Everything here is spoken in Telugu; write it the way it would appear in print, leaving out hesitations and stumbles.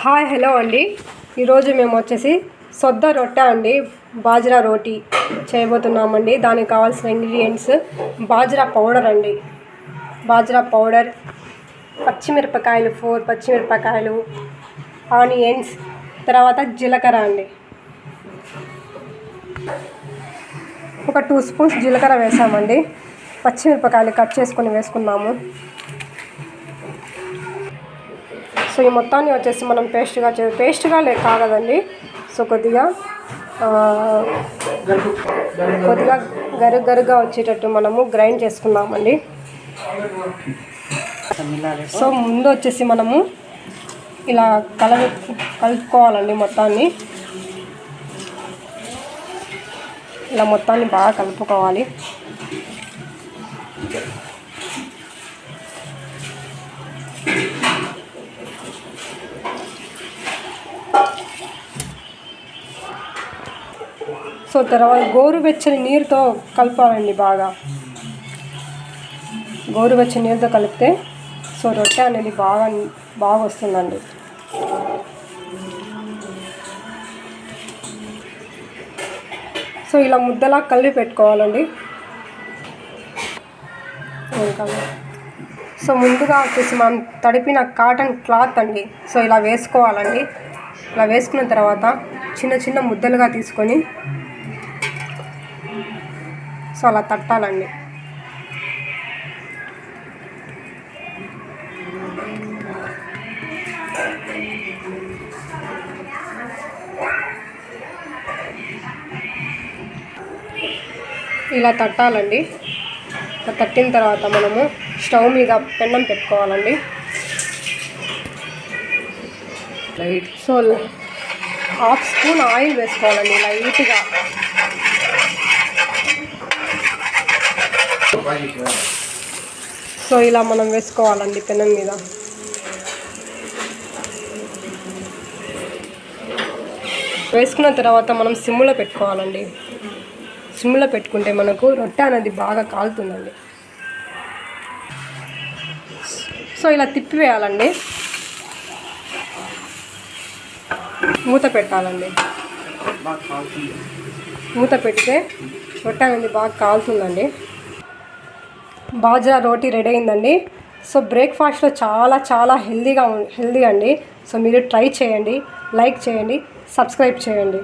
హాయ్ హలో అండి. ఈరోజు మేము వచ్చేసి సొద్ద రొట్టె అండి బాజ్రా రోటీ చేయబోతున్నామండి. దానికి కావాల్సిన ఇంగ్రీడియంట్స్ బాజ్రా పౌడర్ అండి, బాజ్రా పౌడర్, పచ్చిమిరపకాయలు 4 పచ్చిమిరపకాయలు, ఆనియన్స్, తర్వాత జీలకర్ర అండి. ఒక 2 స్పూన్స్ జీలకర్ర వేసామండి. పచ్చిమిరపకాయలు కట్ చేసుకొని వేసుకున్నాము. సో ఈ మొత్తాన్ని వచ్చేసి మనం పేస్ట్గా కాగదండి. సో కొద్దిగా గరుగ్గా వచ్చేటట్టు మనము గ్రైండ్ చేసుకున్నామండి. సో ముందు వచ్చేసి మనము ఇలా కలుపుకోవాలండి. మొత్తాన్ని బాగా కలుపుకోవాలి. సో తర్వాత గోరువెచ్చని నీరుతో కలపాలండి. గోరువెచ్చని నీరుతో కలిపితే సో రొట్టె అనేది బాగా వస్తుందండి. సో ఇలా ముద్దలా కలిపి పెట్టుకోవాలండి. సో ముందుగా వచ్చేసి మనం తడిపిన కాటన్ క్లాత్ అండి. సో ఇలా వేసుకోవాలండి. ఇలా వేసుకున్న తర్వాత చిన్న చిన్న ముద్దలుగా తీసుకొని సో అలా తట్టాలండి. ఇలా తట్టాలండి. తట్టిన తర్వాత మనము స్టవ్ మీద పెన్నం పెట్టుకోవాలండి. సో 1/2 స్పూన్ ఆయిల్ వేసుకోవాలండి లైట్గా. సో ఇలా మనం వేసుకోవాలండి పెనం మీద. వేసుకున్న తర్వాత మనం సిమ్లో పెట్టుకోవాలండి. సిమ్లో పెట్టుకుంటే మనకు రొట్టె అనేది బాగా కాలుతుందండి. సో ఇలా తిప్పివేయాలండి. మూత పెట్టాలండి. మూత పెడితే రొట్టె అనేది బాగా కాలుతుందండి. బాజ్రా రోటీ రెడీ అయిందండి. సో బ్రేక్ఫాస్ట్లో చాలా హెల్దీ అండి. సో మీరు ట్రై చేయండి, లైక్ చేయండి, సబ్స్క్రైబ్ చేయండి.